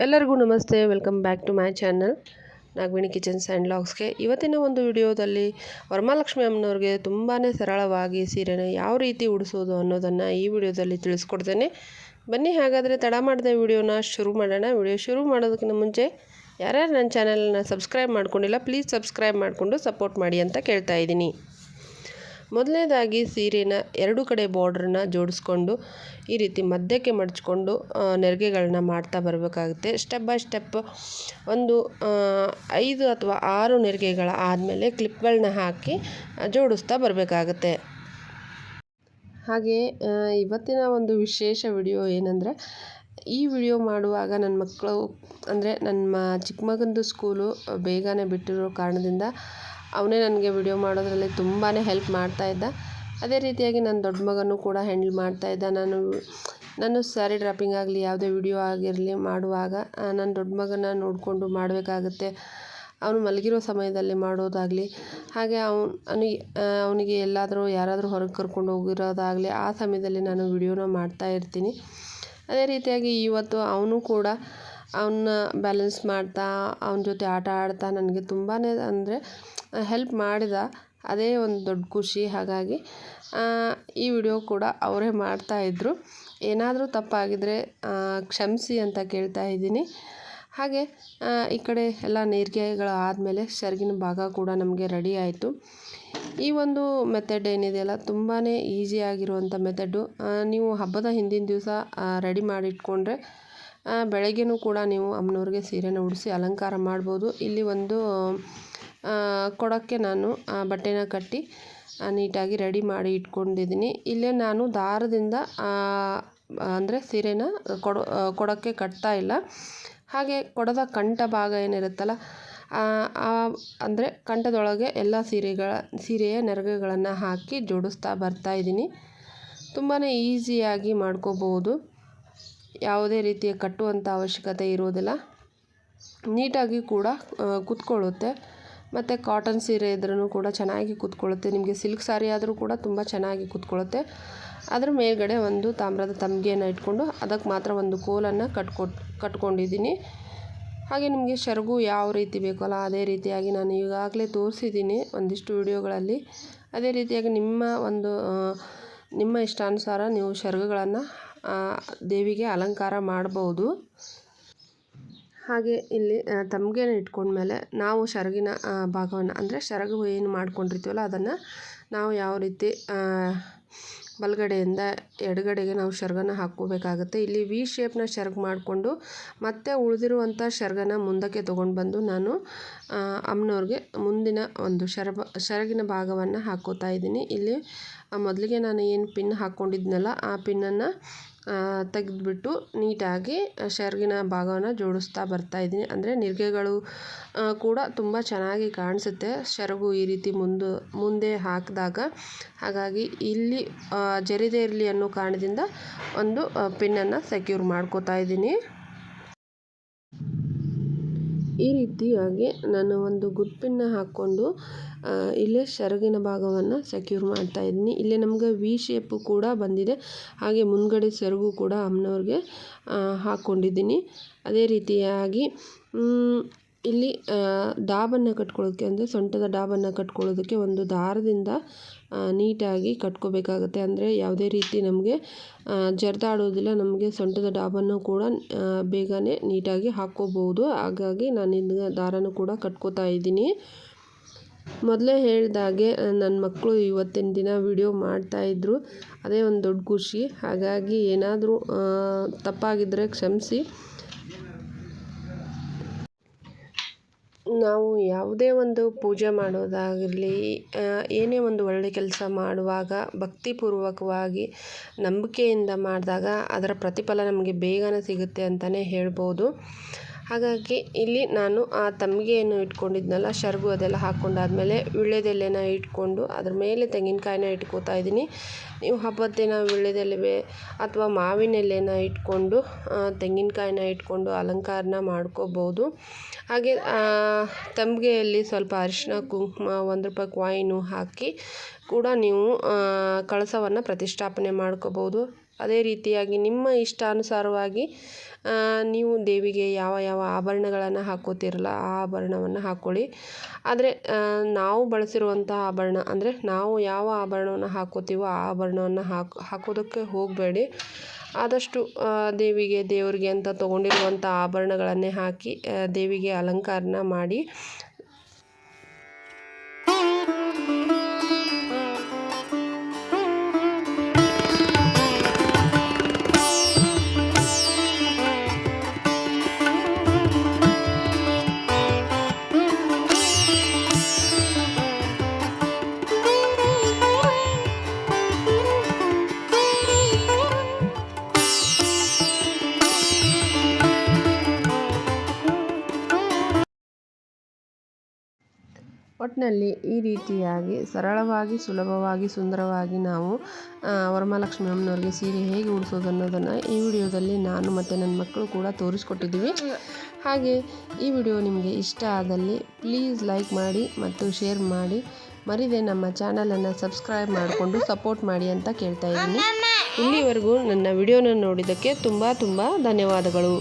ಎಲ್ಲರಿಗೂ ನಮಸ್ತೆ. Welcome back to my channel Nagaveni kitchens and ವ್ಲಾಗ್ಸ್ಗೆ. ಇವತ್ತಿನ ಒಂದು ವಿಡಿಯೋದಲ್ಲಿ ವರಮಹಾಲಕ್ಷ್ಮಿ ಅಮ್ಮನವ್ರಿಗೆ ತುಂಬಾ ಸರಳವಾಗಿ ಸೀರೆನ ಯಾವ ರೀತಿ ಉಡಿಸೋದು ಅನ್ನೋದನ್ನು ಈ ವಿಡಿಯೋದಲ್ಲಿ ತಿಳಿಸ್ಕೊಡ್ತೇನೆ. ಬನ್ನಿ ಹಾಗಾದರೆ ತಡ ಮಾಡದೆ ವಿಡಿಯೋನ ಶುರು ಮಾಡೋಣ. ವಿಡಿಯೋ ಶುರು ಮಾಡೋದಕ್ಕಿಂತ ಮುಂಚೆ ಯಾರ್ಯಾರು ನನ್ನ ಚಾನಲನ್ನು ಸಬ್ಸ್ಕ್ರೈಬ್ ಮಾಡ್ಕೊಂಡಿಲ್ಲ ಪ್ಲೀಸ್ ಸಬ್ಸ್ಕ್ರೈಬ್ ಮಾಡಿಕೊಂಡು ಸಪೋರ್ಟ್ ಮಾಡಿ ಅಂತ ಕೇಳ್ತಾ ಇದ್ದೀನಿ. ಮೊದಲನೇದಾಗಿ ಸೀರೆನ ಎರಡು ಕಡೆ ಬಾರ್ಡ್ರನ್ನ ಜೋಡಿಸ್ಕೊಂಡು ಈ ರೀತಿ ಮಧ್ಯಕ್ಕೆ ಮಡಚ್ಕೊಂಡು ನೆರಿಗೆಗಳನ್ನ ಮಾಡ್ತಾ ಬರಬೇಕಾಗುತ್ತೆ. ಸ್ಟೆಪ್ ಬೈ ಸ್ಟೆಪ್ ಒಂದು 5 ಅಥವಾ 6 ನೆರಿಗೆಗಳ ಆದಮೇಲೆ ಕ್ಲಿಪ್ಗಳನ್ನ ಹಾಕಿ ಜೋಡಿಸ್ತಾ ಬರಬೇಕಾಗತ್ತೆ. ಹಾಗೆ ಇವತ್ತಿನ ಒಂದು ವಿಶೇಷ ವಿಡಿಯೋ ಏನಂದರೆ, ಈ ವಿಡಿಯೋ ಮಾಡುವಾಗ ನನ್ನ ಮಕ್ಕಳು ಅಂದರೆ ನನ್ನ ಚಿಕ್ಕ ಮಗಂದು ಸ್ಕೂಲು ಬೇಗನೆ ಬಿಟ್ಟಿರೋ ಕಾರಣದಿಂದ ಅವನೇ ನನಗೆ ವಿಡಿಯೋ ಮಾಡೋದ್ರಲ್ಲಿ ತುಂಬಾ ಹೆಲ್ಪ್ ಮಾಡ್ತಾಯಿದ್ದ. ಅದೇ ರೀತಿಯಾಗಿ ನನ್ನ ದೊಡ್ಡ ಮಗನೂ ಕೂಡ ಹ್ಯಾಂಡಲ್ ಮಾಡ್ತಾಯಿದ್ದ. ನಾನು ಸ್ಯಾರಿ ಡ್ರಾಪಿಂಗ್ ಆಗಲಿ ಯಾವುದೇ ವಿಡಿಯೋ ಆಗಿರಲಿ ಮಾಡುವಾಗ ನನ್ನ ದೊಡ್ಡ ಮಗನ ನೋಡಿಕೊಂಡು ಮಾಡಬೇಕಾಗುತ್ತೆ. ಅವನು ಮಲಗಿರೋ ಸಮಯದಲ್ಲಿ ಮಾಡೋದಾಗಲಿ, ಹಾಗೆ ಅವನಿಗೆ ಯಾರಾದರೂ ಹೊರಗೆ ಕರ್ಕೊಂಡು ಹೋಗಿರೋದಾಗಲಿ ಆ ಸಮಯದಲ್ಲಿ ನಾನು ವಿಡಿಯೋನ ಮಾಡ್ತಾಯಿರ್ತೀನಿ. ಅದೇ ರೀತಿಯಾಗಿ ಇವತ್ತು ಅವನು ಕೂಡ ಅವನ್ನ ಬ್ಯಾಲೆನ್ಸ್ ಮಾಡ್ತಾ ಅವನ ಜೊತೆ ಆಟ ಆಡ್ತಾ ನನಗೆ ತುಂಬಾ ಅಂದರೆ ಹೆಲ್ಪ್ ಮಾಡಿದ. ಅದೇ ಒಂದು ದೊಡ್ಡ ಖುಷಿ. ಹಾಗಾಗಿ ಈ ವಿಡಿಯೋ ಕೂಡ ಅವರೇ ಮಾಡ್ತಾಯಿದ್ರು. ಏನಾದರೂ ತಪ್ಪಾಗಿದ್ದರೆ ಕ್ಷಮಿಸಿ ಅಂತ ಕೇಳ್ತಾ ಇದ್ದೀನಿ. ಹಾಗೆ ಈ ಕಡೆ ಎಲ್ಲ ನೇರಿಗೆಗಳು ಆದಮೇಲೆ ಸೆರಗಿನ ಭಾಗ ಕೂಡ ನಮಗೆ ರೆಡಿ ಆಯಿತು. ಈ ಒಂದು ಮೆಥಡ್ ಏನಿದೆಯಲ್ಲ ತುಂಬಾ ಈಸಿಯಾಗಿರುವಂಥ ಮೆಥಡ್ಡು. ನೀವು ಹಬ್ಬದ ಹಿಂದಿನ ದಿವಸ ರೆಡಿ ಮಾಡಿಟ್ಕೊಂಡ್ರೆ ಬೆಳಗ್ಗೆನೂ ಕೂಡ ನೀವು ಅಮ್ಮನವ್ರಿಗೆ ಸೀರೆನ ಉಡಿಸಿ ಅಲಂಕಾರ ಮಾಡ್ಬೋದು. ಇಲ್ಲಿ ಒಂದು ಕೊಡೋಕ್ಕೆ ನಾನು ಬಟ್ಟೆನ ಕಟ್ಟಿ ನೀಟಾಗಿ ರೆಡಿ ಮಾಡಿ ಇಟ್ಕೊಂಡಿದ್ದೀನಿ. ಇಲ್ಲೇ ನಾನು ದಾರದಿಂದ ಅಂದರೆ ಸೀರೆನ ಕೊಡೋಕ್ಕೆ ಕಟ್ತಾ ಇಲ್ಲ. ಹಾಗೆ ಕೊಡದ ಕಂಠ ಭಾಗ ಏನಿರುತ್ತಲ್ಲ ಅಂದರೆ ಕಂಠದೊಳಗೆ ಎಲ್ಲ ಸೀರೆಯ ನೆರಿಗೆಗಳನ್ನು ಹಾಕಿ ಜೋಡಿಸ್ತಾ ಬರ್ತಾಯಿದ್ದೀನಿ. ತುಂಬಾ ಈಸಿಯಾಗಿ ಮಾಡ್ಕೋಬೋದು. ಯಾವುದೇ ರೀತಿಯ ಕಟ್ಟುವಂಥ ಅವಶ್ಯಕತೆ ಇರೋದಿಲ್ಲ. ನೀಟಾಗಿ ಕೂಡ ಕೂತ್ಕೊಳ್ಳುತ್ತೆ. ಮತ್ತು ಕಾಟನ್ ಸೀರೆ ಇದ್ರೂ ಕೂಡ ಚೆನ್ನಾಗಿ ಕೂತ್ಕೊಳ್ಳುತ್ತೆ. ನಿಮಗೆ ಸಿಲ್ಕ್ ಸಾರಿ ಆದರೂ ಕೂಡ ತುಂಬ ಚೆನ್ನಾಗಿ ಕೂತ್ಕೊಳ್ಳುತ್ತೆ. ಅದ್ರ ಮೇಲ್ಗಡೆ ಒಂದು ತಾಮ್ರದ ತಮ್ಗೆಯನ್ನು ಇಟ್ಕೊಂಡು ಅದಕ್ಕೆ ಮಾತ್ರ ಒಂದು ಕೋಲನ್ನು ಕಟ್ಕೊಂಡಿದ್ದೀನಿ. ಹಾಗೆ ನಿಮಗೆ ಸೆರಗು ಯಾವ ರೀತಿ ಬೇಕಲ್ಲ ಅದೇ ರೀತಿಯಾಗಿ ನಾನು ಈಗಾಗಲೇ ತೋರಿಸಿದ್ದೀನಿ ಒಂದಿಷ್ಟು ವಿಡಿಯೋಗಳಲ್ಲಿ. ಅದೇ ರೀತಿಯಾಗಿ ನಿಮ್ಮ ಇಷ್ಟಾನುಸಾರ ನೀವು ಸೆರಗುಗಳನ್ನು ದೇವಿಗೆ ಅಲಂಕಾರ ಮಾಡ್ಬೋದು. ಹಾಗೆ ಇಲ್ಲಿ ತಮ್ಗೆನ ಇಟ್ಕೊಂಡ್ಮೇಲೆ ನಾವು ಸೆರಗಿನ ಭಾಗವನ್ನು ಅಂದರೆ ಸೆರಗು ಏನು ಮಾಡ್ಕೊಂಡಿರ್ತೀವಲ್ಲ ಅದನ್ನು ನಾವು ಯಾವ ರೀತಿ ಬಲಗಡೆಯಿಂದ ಎಡಗಡೆಗೆ ನಾವು ಸೆರಗನ್ನು ಹಾಕ್ಕೋಬೇಕಾಗುತ್ತೆ. ಇಲ್ಲಿ ವಿ ಶೇಪ್ನ ಸೆರಗು ಮಾಡಿಕೊಂಡು ಮತ್ತೆ ಉಳಿದಿರುವಂಥ ಸೆರಗನ್ನು ಮುಂದಕ್ಕೆ ತೊಗೊಂಡು ಬಂದು ನಾನು ಅಮ್ಮನವ್ರಿಗೆ ಮುಂದಿನ ಒಂದು ಸೆರಗಿನ ಭಾಗವನ್ನು ಹಾಕ್ಕೋತಾ ಇದ್ದೀನಿ. ಇಲ್ಲಿ ಮೊದಲಿಗೆ ನಾನು ಏನು ಪಿನ್ ಹಾಕ್ಕೊಂಡಿದ್ನಲ್ಲ ಆ ಪಿನ್ನನ್ನು ತೆಗೆದುಬಿಟ್ಟು ನೀಟಾಗಿ ಸೆರಗಿನ ಭಾಗವನ್ನು ಜೋಡಿಸ್ತಾ ಬರ್ತಾಯಿದ್ದೀನಿ. ಅಂದರೆ ನೆರಿಗೆಗಳು ಕೂಡ ತುಂಬ ಚೆನ್ನಾಗಿ ಕಾಣಿಸುತ್ತೆ ಸೆರಗು ಈ ರೀತಿ ಮುಂದೆ ಹಾಕಿದಾಗ. ಹಾಗಾಗಿ ಇಲ್ಲಿ ಜರಿದೇ ಇರಲಿ ಅನ್ನೋ ಕಾರಣದಿಂದ ಒಂದು ಪಿನ್ನನ್ನು ಸೆಕ್ಯೂರ್ ಮಾಡ್ಕೋತಾ ಇದ್ದೀನಿ. ಈ ರೀತಿಯಾಗಿ ನಾನು ಒಂದು ಗುಡ್ ಪಿನ್ನ ಹಾಕ್ಕೊಂಡು ಇಲ್ಲೇ ಸೆರಗಿನ ಭಾಗವನ್ನು ಸೆಕ್ಯೂರ್ ಮಾಡ್ತಾಯಿದ್ದೀನಿ. ಇಲ್ಲೇ ನಮ್ಗೆ ವಿ ಶೇಪು ಕೂಡ ಬಂದಿದೆ. ಹಾಗೆ ಮುಂದ್ಗಡೆ ಸೆರಗು ಕೂಡ ಅಮ್ಮನವ್ರಿಗೆ ಹಾಕ್ಕೊಂಡಿದ್ದೀನಿ. ಅದೇ ರೀತಿಯಾಗಿ ಇಲ್ಲಿ ಡಾಬನ್ನು ಕಟ್ಕೊಳ್ಳೋದಕ್ಕೆ ಅಂದರೆ ಸೊಂಟದ ಡಾಬನ್ನು ಕಟ್ಕೊಳ್ಳೋದಕ್ಕೆ ಒಂದು ದಾರದಿಂದ ನೀಟಾಗಿ ಕಟ್ಕೋಬೇಕಾಗುತ್ತೆ. ಅಂದರೆ ಯಾವುದೇ ರೀತಿ ನಮಗೆ ಜರಿದಾಡೋದಿಲ್ಲ. ನಮಗೆ ಸೊಂಟದ ಡಾಬನ್ನು ಕೂಡ ಬೇಗನೆ ನೀಟಾಗಿ ಹಾಕ್ಕೋಬೋದು. ಹಾಗಾಗಿ ನಾನು ಇನ್ನು ದಾರನೂ ಕೂಡ ಕಟ್ಕೋತಾ ಇದ್ದೀನಿ. ಮೊದಲೇ ಹೇಳಿದಾಗೆ ನನ್ನ ಮಕ್ಕಳು ಇವತ್ತಿನ ದಿನ ವಿಡಿಯೋ ಮಾಡ್ತಾಯಿದ್ರು. ಅದೇ ಒಂದು ದೊಡ್ಡ ಖುಷಿ. ಹಾಗಾಗಿ ಏನಾದರೂ ತಪ್ಪಾಗಿದ್ದರೆ ಕ್ಷಮಿಸಿ. ನಾವು ಯಾವುದೇ ಒಂದು ಪೂಜೆ ಮಾಡೋದಾಗಿರಲಿ, ಏನೇ ಒಂದು ಒಳ್ಳೆ ಕೆಲಸ ಮಾಡುವಾಗ ಭಕ್ತಿಪೂರ್ವಕವಾಗಿ ನಂಬಿಕೆಯಿಂದ ಮಾಡಿದಾಗ ಅದರ ಪ್ರತಿಫಲ ನಮಗೆ ಬೇಗನೆ ಸಿಗುತ್ತೆ ಅಂತಲೇ ಹೇಳ್ಬೋದು. ಹಾಗಾಗಿ ಇಲ್ಲಿ ನಾನು ಆ ತಮ್ಗೆಯನ್ನು ಇಟ್ಕೊಂಡಿದ್ನಲ್ಲ ಸೆರಗು ಅದೆಲ್ಲ ಹಾಕ್ಕೊಂಡಾದ್ಮೇಲೆ ವೀಳ್ಯದೆಲೆನ ಇಟ್ಕೊಂಡು ಅದ್ರ ಮೇಲೆ ತೆಂಗಿನಕಾಯಿನ ಇಟ್ಕೋತಾ ಇದ್ದೀನಿ. ನೀವು ಹಬ್ಬದ ದಿನ ವೀಳ್ಯದೆಲೆ ಅಥವಾ ಮಾವಿನ ಎಲೆನ ಇಟ್ಕೊಂಡು ತೆಂಗಿನಕಾಯಿನ ಇಟ್ಕೊಂಡು ಅಲಂಕಾರನ ಮಾಡ್ಕೋಬೋದು. ಹಾಗೆ ತಮ್ಗೆಯಲ್ಲಿ ಸ್ವಲ್ಪ ಅರಿಶಿನ ಕುಂಕುಮ 1 ರೂಪಾಯಿ ಕಾಯಿನು ಹಾಕಿ ಕೂಡ ನೀವು ಕಳಸವನ್ನು ಪ್ರತಿಷ್ಠಾಪನೆ ಮಾಡ್ಕೋಬೋದು. ಅದೇ ರೀತಿಯಾಗಿ ನಿಮ್ಮ ಇಷ್ಟಾನುಸಾರವಾಗಿ ನೀವು ದೇವಿಗೆ ಯಾವ ಯಾವ ಆಭರಣಗಳನ್ನು ಹಾಕ್ಕೋತಿರಲ್ಲ ಆ ಆಭರಣವನ್ನು ಹಾಕ್ಕೊಳ್ಳಿ. ಆದರೆ ನಾವು ಬಳಸಿರುವಂಥ ಆಭರಣ ಅಂದರೆ ನಾವು ಯಾವ ಆಭರಣವನ್ನು ಹಾಕ್ಕೋತೀವೋ ಆ ಆಭರಣವನ್ನು ಹಾಕೋದಕ್ಕೆ ಹೋಗಬೇಡಿ. ಆದಷ್ಟು ದೇವರಿಗೆ ಅಂತ ತೊಗೊಂಡಿರುವಂಥ ಆಭರಣಗಳನ್ನೇ ಹಾಕಿ ದೇವಿಗೆ ಅಲಂಕಾರನ ಮಾಡಿ. ಒಟ್ಟಿನಲ್ಲಿ ಈ ರೀತಿಯಾಗಿ ಸರಳವಾಗಿ, ಸುಲಭವಾಗಿ, ಸುಂದರವಾಗಿ ನಾವು ವರಮಹಾಲಕ್ಷ್ಮಿ ಅಮ್ಮನವ್ರಿಗೆ ಸೀರೆ ಹೇಗೆ ಉಡಿಸೋದು ಅನ್ನೋದನ್ನು ಈ ವಿಡಿಯೋದಲ್ಲಿ ನಾನು ಮತ್ತು ನನ್ನ ಮಕ್ಕಳು ಕೂಡ ತೋರಿಸ್ಕೊಟ್ಟಿದ್ದೀವಿ. ಹಾಗೆ ಈ ವಿಡಿಯೋ ನಿಮಗೆ ಇಷ್ಟ ಆದಲ್ಲಿ ಪ್ಲೀಸ್ ಲೈಕ್ ಮಾಡಿ ಮತ್ತು ಶೇರ್ ಮಾಡಿ. ಮರಿದೆ ನಮ್ಮ ಚಾನಲನ್ನು ಸಬ್ಸ್ಕ್ರೈಬ್ ಮಾಡಿಕೊಂಡು ಸಪೋರ್ಟ್ ಮಾಡಿ ಅಂತ ಕೇಳ್ತಾ ಇದ್ದೀನಿ. ಇಲ್ಲಿವರೆಗೂ ನನ್ನ ವಿಡಿಯೋನ ನೋಡಿದ್ದಕ್ಕೆ ತುಂಬ ಧನ್ಯವಾದಗಳು.